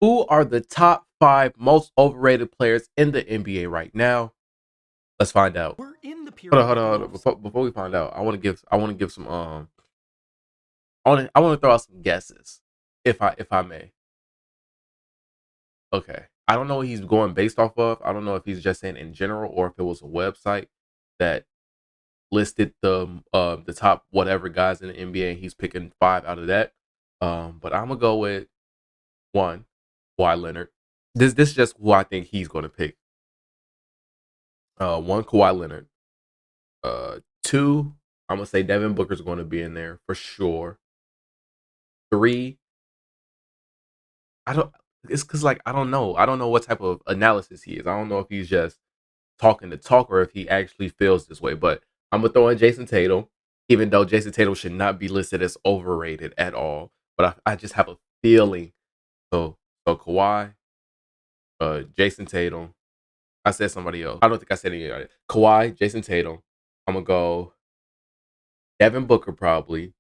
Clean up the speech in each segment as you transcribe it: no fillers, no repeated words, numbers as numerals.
Who are the top 5 most overrated players in the NBA right now? Let's find out. We're in the Hold on, period hold of on, hold on. playoffs. Before we find out, I want to give some I want to throw out some guesses, if I may. Okay, I don't know what he's going based off of. I don't know if he's just saying in general or if it was a website that listed the top whatever guys in the NBA. And he's picking 5 out of that. But I'm gonna go with one, Kawhi Leonard. This is just who I think he's going to pick. One, Kawhi Leonard. Two, I'm gonna say Devin Booker's going to be in there for sure. Three, I don't. It's because like I don't know. I don't know what type of analysis he is. I don't know if he's just talking to talk or if he actually feels this way. But I'm gonna throw in Jayson Tatum, even though Jayson Tatum should not be listed as overrated at all. But I just have a feeling. So Kawhi, Jayson Tatum. I said somebody else. I don't think I said anybody. Kawhi, Jayson Tatum. I'm gonna go Devin Booker probably.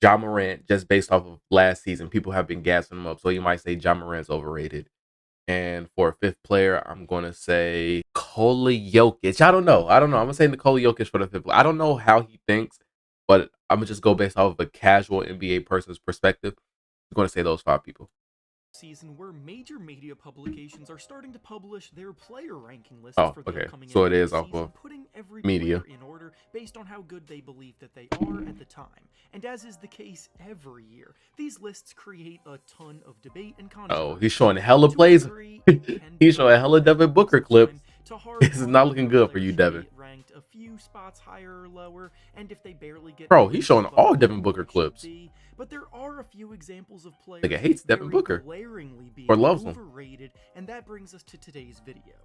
Ja Morant, just based off of last season, people have been gassing him up. So you might say Ja Morant's overrated. And for a fifth player, I'm gonna say Nikola Jokic. I don't know. I'm gonna say Nikola Jokic for the fifth player. I don't know how he thinks, but I'm gonna just go based off of a casual NBA person's perspective. I'm gonna say those 5 people. Season where major media publications are starting to publish their player ranking lists Oh, for the okay. upcoming So it NBA is off season, of putting every media. player in order based on how good they believe that they are at the time. And as is the case every year, these lists create a ton of debate and Oh, he's controversy. showing hella To a plays. degree, it can He's become showing hella repetitive Devin after Booker some clips. time to harp This is on not whether looking a good for player you, should Devin. be ranked a few spots higher or lower, and if they barely get Bro, he's placed showing above all them, Devin why Booker should clips. be. But there are a few examples of Nigga players hates Devin very Booker glaringly or being loves him. overrated, and that brings us to today's video.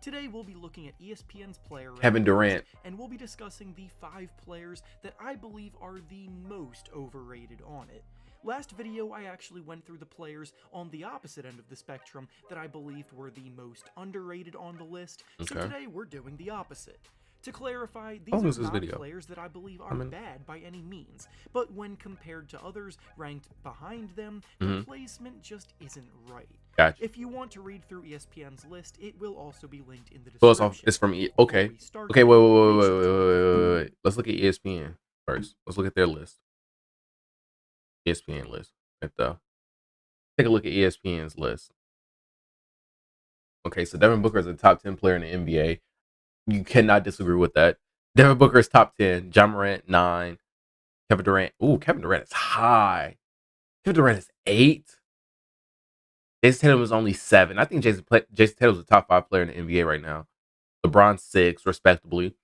Today we'll be looking at ESPN's player Kevin ranking list, Durant. and we'll be discussing the 5 players that I believe are the most overrated on it. Last video, I actually went through the players on the opposite end of the spectrum that I believed were the most underrated on the list, so Okay. today we're doing the opposite. To clarify, How these long are is this not video? players that I believe I are mean, bad by any means, but when compared to others ranked behind them, their mm-hmm. placement just isn't right. Gotcha. If you want to read through ESPN's list, it will also be linked in the So it's off. description. It's from Before okay. we start Okay. Wait, though, wait, wait, make wait, sure wait, to wait, wait, wait. Let's look at ESPN first. Let's look at their list. ESPN list. Right there. Take a look at ESPN's list. Okay, so Devin Booker is a top 10 player in the NBA. You cannot disagree with that. Devin Booker is top 10. John Morant 9. Kevin Durant. Ooh, Kevin Durant is high. Kevin Durant is 8. Jason Tatum is only 7. I think Jason Tatum is a top 5 player in the NBA right now. LeBron 6, respectably.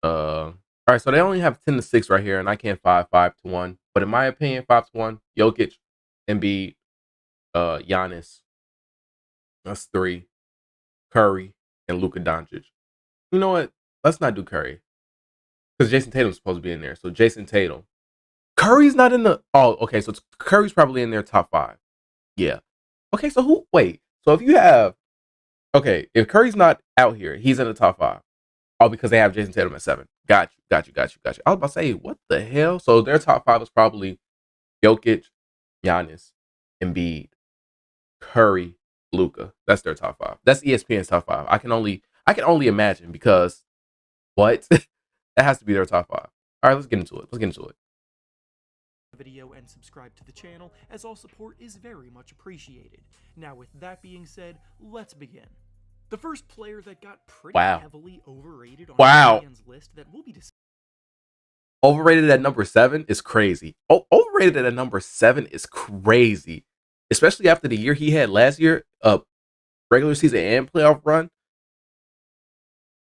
All right, so they only have 10 to 6 right here, and I can't 5 to 1. But in my opinion, 5 to 1, Jokic, Embiid, Giannis, that's 3, Curry, and Luka Doncic. You know what? Let's not do Curry because Jason Tatum's supposed to be in there. So Jason Tatum, Curry's not in the. Oh, okay. So Curry's probably in their top 5. Yeah. Okay. So who? Wait. So if you have, okay, if Curry's not out here, he's in the top 5. Oh, because they have Jason Tatum at 7. Got you. Got you. Got you. Got you. I was about to say, what the hell? So their top 5 is probably Jokic, Giannis, Embiid, Curry, Luca. That's their top 5. That's ESPN's top 5. I can only imagine because what? That has to be their top 5. All right, let's get into it. Let's get into it. Video and subscribe to the channel, as all support is very much appreciated. Now with that being said, let's begin. The first player that got pretty Wow. heavily overrated on Wow. ESPN's list that we'll be discussing. Overrated at number 7 is crazy. Oh, overrated at number 7 is crazy. Especially after the year he had last year, regular season and playoff run.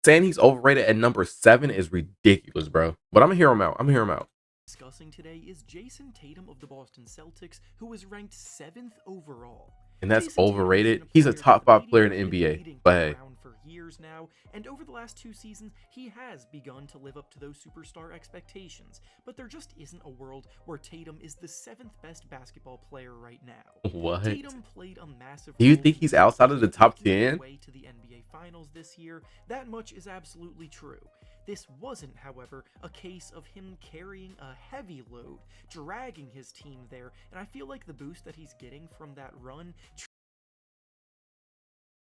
Saying he's overrated at number 7 is ridiculous, bro. But I'm gonna hear him out. I'm gonna hear him out. Discussing today is Jayson Tatum of the Boston Celtics, who was ranked 7th overall. And that's Jayson Tatum has been overrated. a He's a player top that the 5 player media in has the been NBA. waiting But for hey, around for years now, and over the last 2 seasons, he has begun to live up to those superstar expectations. But there just isn't a world where Tatum is the 7th best basketball player right now. what? Tatum played a massive Do you role think in he's the outside of the Celtics top making their 10? way to the NBA Finals this year. That much is absolutely true. This wasn't, however, a case of him carrying a heavy load, dragging his team there, and I feel like the boost that he's getting from that run.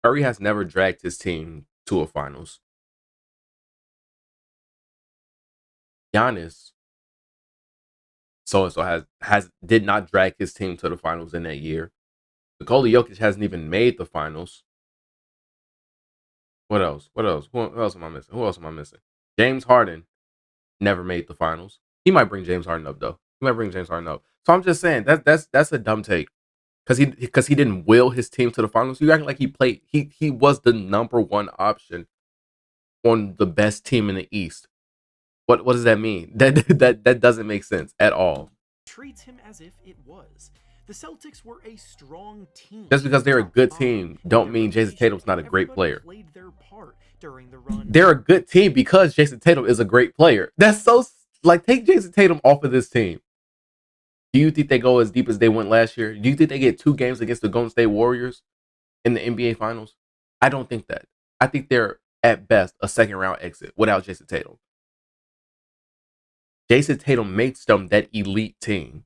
Curry has never dragged his team to a finals. Giannis has did not drag his team to the finals in that year. Nikola Jokic hasn't even made the finals. What else? What else? Who else am I missing? Who else am I missing? James Harden never made the finals. He might bring James Harden up though. He might bring James Harden up. So I'm just saying that's a dumb take because he didn't will his team to the finals. You acting like he played. He was the number one option on the best team in the East. What does that mean? That doesn't make sense at all. Treats him as if it was. The Celtics were a strong team. Just because they're a good team, don't mean Jayson Tatum's not a great player. Played their part during the run. They're a good team because Jayson Tatum is a great player. That's so like take Jayson Tatum off of this team. Do you think they go as deep as they went last year? Do you think they get 2 games against the Golden State Warriors in the NBA Finals? I don't think that. I think they're at best a second round exit without Jayson Tatum. Jayson Tatum makes them that elite team.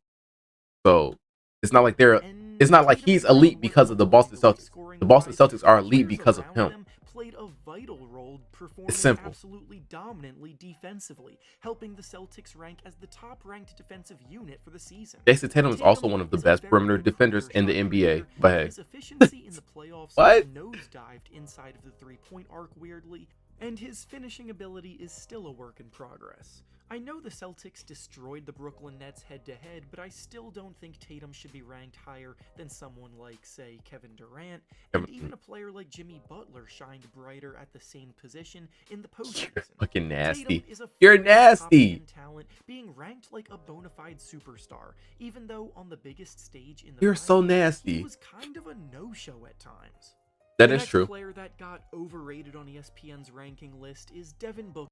So it's not like he's elite because of the Boston Celtics. The Boston Celtics are elite because of him. Played a vital role, performing It's simple. absolutely dominantly defensively, helping the Celtics rank as the top-ranked defensive unit for the season. Jayson Tatum is also one of the best perimeter defenders in the NBA. But hey, his efficiency in the playoffs what? nosedived inside of the three-point arc weirdly, and his finishing ability is still a work in progress. I know the Celtics destroyed the Brooklyn Nets head-to-head, but I still don't think Tatum should be ranked higher than someone like, say, Kevin Durant, and even a player like Jimmy Butler shined brighter at the same position in the postseason. You're fucking nasty. Tatum is a You're nasty. talent, being ranked like a bona fide superstar, even though on the biggest stage in the You're so finals, nasty. he was kind of a no-show at times. That The is next true. player that got overrated on ESPN's ranking list is Devin Booker.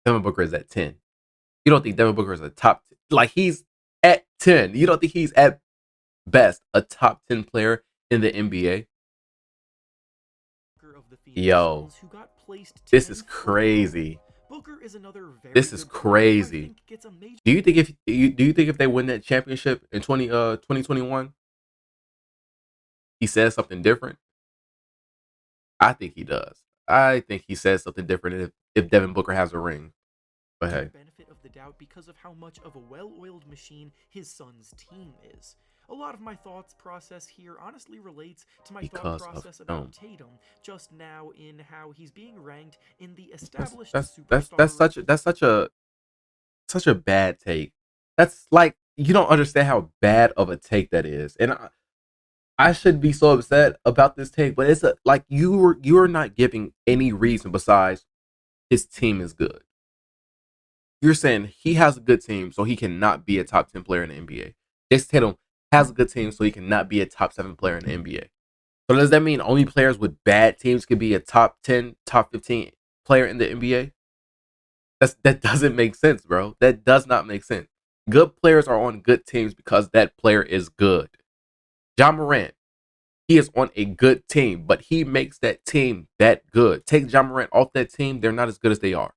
Devin Booker is at 10. You don't think Devin Booker is a top 10? Like he's at 10. You don't think he's at best a top 10 player in the NBA? Of the Phoenix Yo, Suns, who got placed this is 10th crazy. Booker is another very This is good player who I crazy. think gets a major Do you think if they win that championship in 2021, he says something different? I think he does. I think he says something different if Devin Booker has a ring. But hey, benefit of the doubt because of how much of a well-oiled machine his son's team is. A lot of my thoughts process here honestly relates to my Because thought of process about him. Tatum just now in how he's being ranked in the that's established that's superstar. that's such a bad take. That's like you don't understand how bad of a take that is, and I should be so upset about this take, but it's like you're not giving any reason besides his team is good. You're saying he has a good team, so he cannot be a top 10 player in the NBA. Jayson Tatum has a good team, so he cannot be a top 7 player in the NBA. So does that mean only players with bad teams can be a top 10, top 15 player in the NBA? That doesn't make sense, bro. That does not make sense. Good players are on good teams because that player is good. Ja Morant, he is on a good team, but he makes that team that good. Take Ja Morant off that team, they're not as good as they are.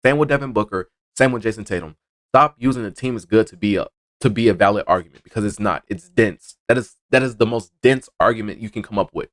Same with Devin Booker. Same with Jayson Tatum. Stop using the team is good to be a valid argument because it's not. It's dense. That is the most dense argument you can come up with.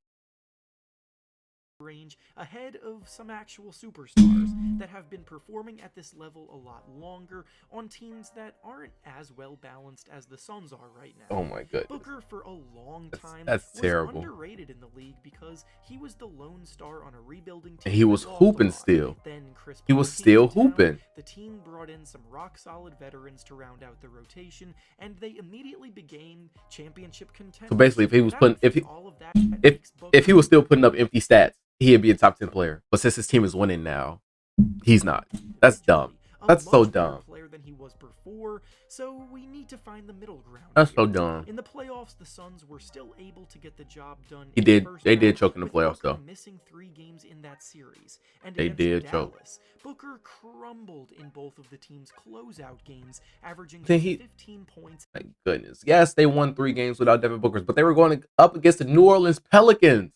Range ahead of some actual superstars that have been performing at this level a lot longer on teams that aren't as well balanced as the Suns are right now. Oh my goodness. Booker for a long time That's was terrible. underrated in the league because he was the lone star on a rebuilding team. And he was that lost a hooping lot. still. Then Chris He Paul was came still to town. hooping. The team brought in some rock solid veterans to round out the rotation, and they immediately became championship contenders. So basically, if he was putting if he was still putting up empty stats, he'd be a top 10 player. But since his team is winning now, he's not. That's dumb. That's so dumb. Player than he was before, so we need to find the middle ground. That's here. so dumb. In the playoffs, the Suns were still able to get the job done. He in did. The first They did round, choke in the with playoffs, Booker though. missing 3 games in that series, and They against did choke. Dallas, Booker crumbled in both of the team's closeout games, averaging Then he- 15 points. My goodness. Yes, they won 3 games without Devin Booker, but they were going up against the New Orleans Pelicans.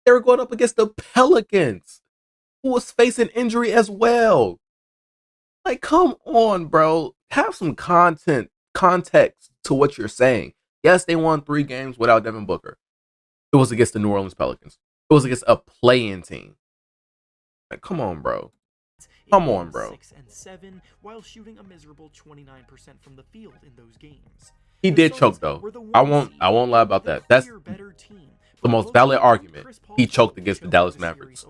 They were going up against the Pelicans. who was facing injury as well. Like, come on, bro. Have some context to what you're saying. Yes, they won 3 games without Devin Booker. It was against the New Orleans Pelicans. It was against a play-in team. Like, come on, bro. Come on, bro. 6 and 7 while shooting a miserable 29% from the field in those games. He did choke though. I won't lie about that. That's the most valid argument. He choked against the Dallas Mavericks.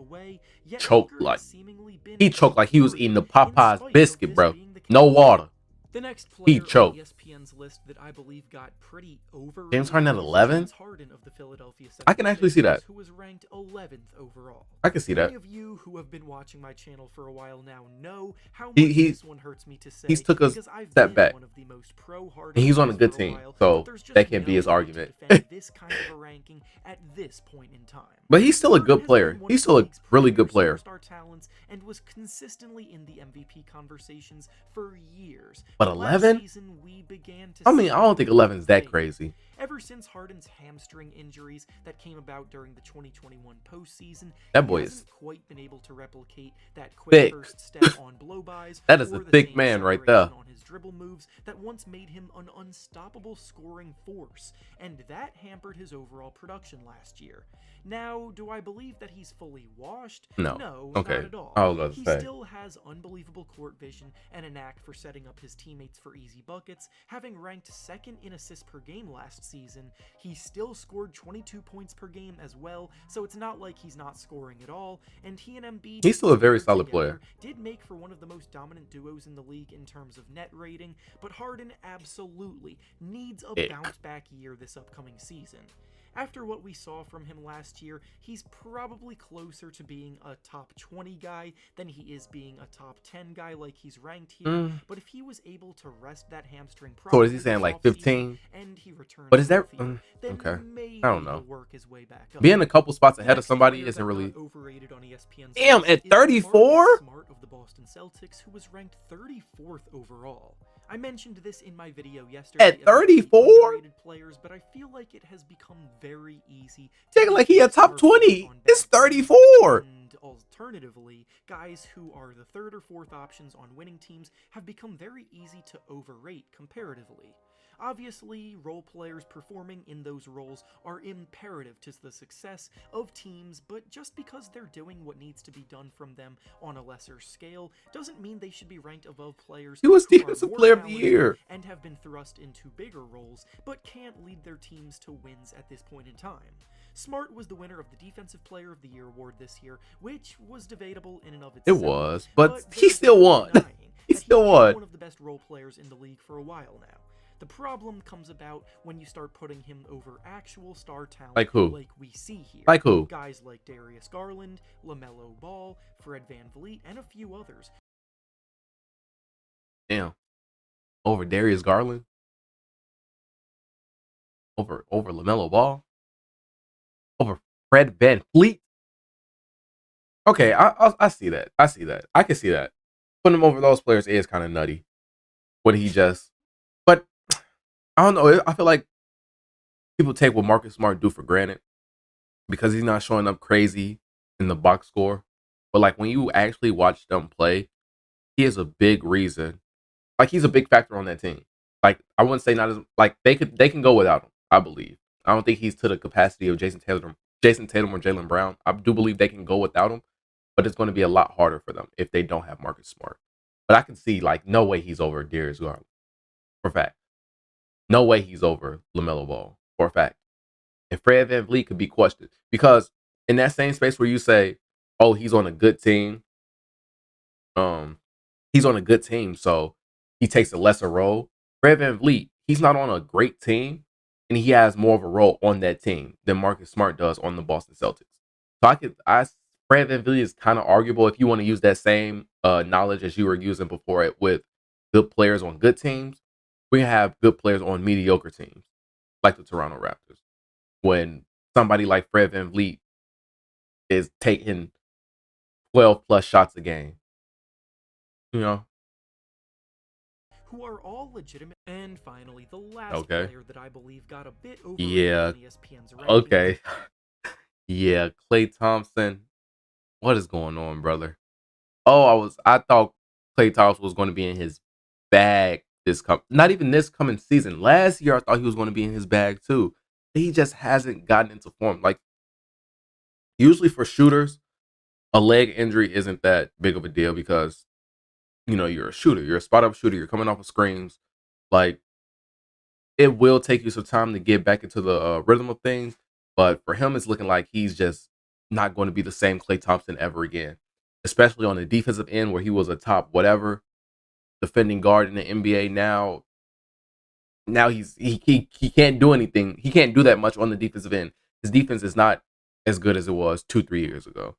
Choked like he was eating the Popeyes biscuit, bro. No water. The next He player on choked. ESPN's list that I believe got pretty overrated James Harden at was 11? James Harden of the Philadelphia I can actually see that. 76ers, who was ranked 11th overall. I can see that. Many of you who have been watching my channel for a while now know how much He- this one hurts me to say. he's took a because I've step been back. one of the most pro-Harden And he's on a players good for a team, while, so but there's just that can't be no his way to argument. defend this kind of a ranking at this point in time. But he's still a Harden good has player. been one He's of still the a league's really premier good player. superstar talents and was consistently in the MVP conversations for years. But last 11? season, we began to I mean, see I don't think him 11 is that fade. crazy. Ever since Harden's hamstring injuries that came about during the 2021 postseason, That boy he is hasn't quite been able to replicate that quick thick. first step on blow-bys. That is or a the thick same man right separation there. on his dribble moves that once made him an unstoppable scoring force, and that hampered his overall production last year. Now, do I believe that he's fully washed? No. Not Okay. at all. I was about to He say. still has unbelievable court vision and a knack for setting up his teammates for easy buckets. Having ranked second in assists per game last season, he still scored 22 points per game as well, so it's not like he's not scoring at all. And he and Embiid, He's still a very together, solid player. did make for one of the most dominant duos in the league in terms of net rating, but Harden absolutely needs a Ick. bounce back year this upcoming season. After what we saw from him last year, he's probably closer to being a top 20 guy than he is being a top 10 guy like he's ranked here. But if he was able to rest that hamstring So properly is he saying this like offseason, 15? and he returns But is that healthier, then okay? maybe I don't know. he'll work his way back up. Being a couple spots The ahead of next somebody player isn't that really. got overrated on ESPN's Damn, list at is 34? Marcus Smart of the Boston Celtics, who was ranked 34th overall. I mentioned this in my video yesterday At about the 34? underrated players, but I feel like it has become very easy to Taking like he a put top Smart 20. on It's back 34. and alternatively, guys who are the third or fourth options on winning teams have become very easy to overrate comparatively. Obviously, role players performing in those roles are imperative to the success of teams, but just because they're doing what needs to be done from them on a lesser scale doesn't mean they should be ranked above players He was who are defensive more player of the talented year. and have been thrust into bigger roles, but can't lead their teams to wins at this point in time. Smart was the winner of the Defensive Player of the Year award this year, which was debatable in and of It itself. was, but he there's still no won. denying He that still he's been won. one of the best role players in the league for a while now. The problem comes about when you start putting him over actual star talent Like who? like we see here. Like who? Guys like Darius Garland, LaMelo Ball, Fred VanVleet, and a few others. Damn. Over Darius Garland? Over LaMelo Ball? Over Fred VanVleet? Okay, I see that. I see that. I can see that. Putting him over those players is kind of nutty. When he just, but I don't know. I feel like people take what Marcus Smart do for granted because he's not showing up crazy in the box score. But like when you actually watch them play, he is a big reason. Like he's a big factor on that team. Like I wouldn't say not as like they can go without him. I believe. I don't think he's to the capacity of Jayson Tatum or Jaylen Brown. I do believe they can go without him, but it's going to be a lot harder for them if they don't have Marcus Smart. But I can see like no way he's over Darius Garland for a fact. No way he's over LaMelo Ball for a fact. And Fred VanVleet could be questioned because in that same space where you say, "Oh, he's on a good team," he's on a good team, so he takes a lesser role. Fred VanVleet, he's not on a great team, and he has more of a role on that team than Marcus Smart does on the Boston Celtics. So Fred VanVleet is kind of arguable if you want to use that same knowledge as you were using before it with good players on good teams. We have good players on mediocre teams, like the Toronto Raptors. When somebody like Fred VanVleet is taking 12 plus shots a game, you know. Who are all legitimate. And finally, the last Okay. player that I believe got a bit overrated Yeah. on ESPN's ranking. Okay. Yeah, Klay Thompson. What is going on, brother? Oh, I thought Klay Thompson was going to be in his bag not even this coming season. Last year I thought he was going to be in his bag too. He just hasn't gotten into form. Like usually for shooters, a leg injury isn't that big of a deal because you're a shooter, you're a spot up shooter, you're coming off of screens. Like it will take you some time to get back into the rhythm of things, but for him, it's looking like he's just not going to be the same Klay Thompson ever again, especially on the defensive end where he was a top whatever defending guard in the NBA. Now he can't do anything. He can't do that much on the defensive end. His defense is not as good as it was 2-3 years ago.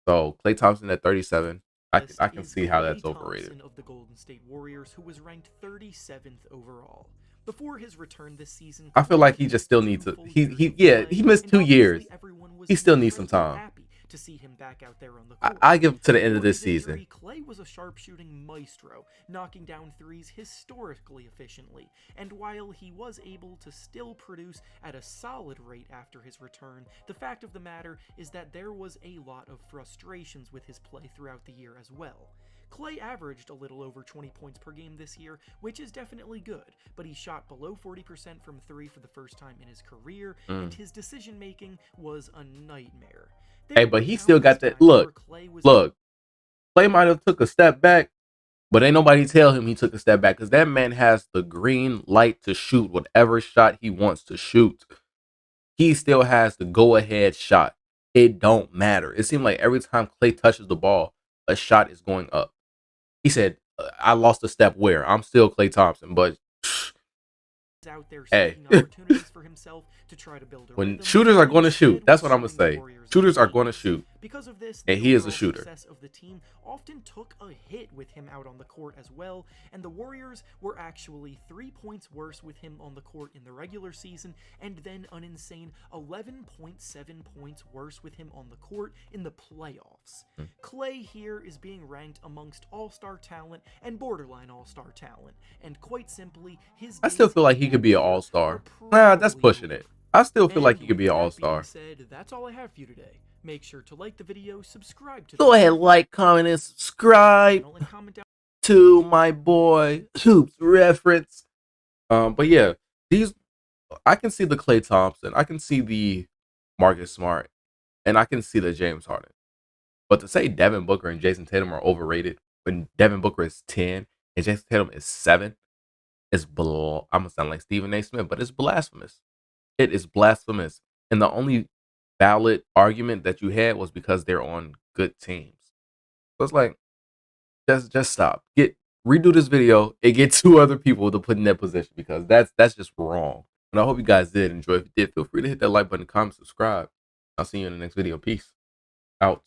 So Klay Thompson at 37, I can Is see how Klay that's overrated. Thompson of the Golden State Warriors, who was ranked 37th overall. Before his return this season, I feel Klay like had he just missed still 2 needs to. full years He of yeah, play, he missed and 2 years. obviously everyone was He still needs some incredibly time. happy to see him back out there on the I, court. I give him to the end of Before this his injury, season. Klay was a sharpshooting maestro, knocking down threes historically efficiently, and while he was able to still produce at a solid rate after his return, the fact of the matter is that there was a lot of frustrations with his play throughout the year as well. Klay averaged a little over 20 points per game this year, which is definitely good, but he shot below 40% from 3 for the first time in his career, and Mm. his decision making was a nightmare. Hey, There were but he still countless got that times where look. Klay was Look, Clay might have took a step back, but ain't nobody tell him he took a step back because that man has the green light to shoot whatever shot he wants to shoot. He still has the go ahead shot. It don't matter. It seemed like every time Clay touches the ball, a shot is going up. He said, "I lost a step where I'm still Clay Thompson, but out there hey, seeking opportunities for himself to try to build a when rhythm, shooters are and going to shoot, instead that's was what I'm gonna showing the say. Warriors Shooters are going to weakness. shoot, Because of this, and the he is a overall shooter. success of the team often took a hit with him out on the court as well, and the Warriors were actually 3 points worse with him on the court in the regular season, and then an insane 11.7 points worse with him on the court in the playoffs. Klay here is being ranked amongst all-star talent and borderline all-star talent, and quite simply, his I still days feel like in he could be an Denver all are star. Nah, that's probably pushing over. it. I still feel like And he could be with an all that being star. said, that's all I have for you today. Make sure to like the video, subscribe to the Go ahead, channel, like, comment, and subscribe and comment down to my boy Hoops Reference. But yeah, these I can see the Klay Thompson, I can see the Marcus Smart, and I can see the James Harden. But to say Devin Booker and Jayson Tatum are overrated when Devin Booker is 10 and Jayson Tatum is 7 is I'm gonna sound like Stephen A. Smith, but it's blasphemous. It is blasphemous. And the only valid argument that you had was because they're on good teams. So it's like, just stop. Redo this video and get 2 other people to put in that position because that's just wrong. And I hope you guys did enjoy. If you did, feel free to hit that like button, comment, subscribe. I'll see you in the next video. Peace out.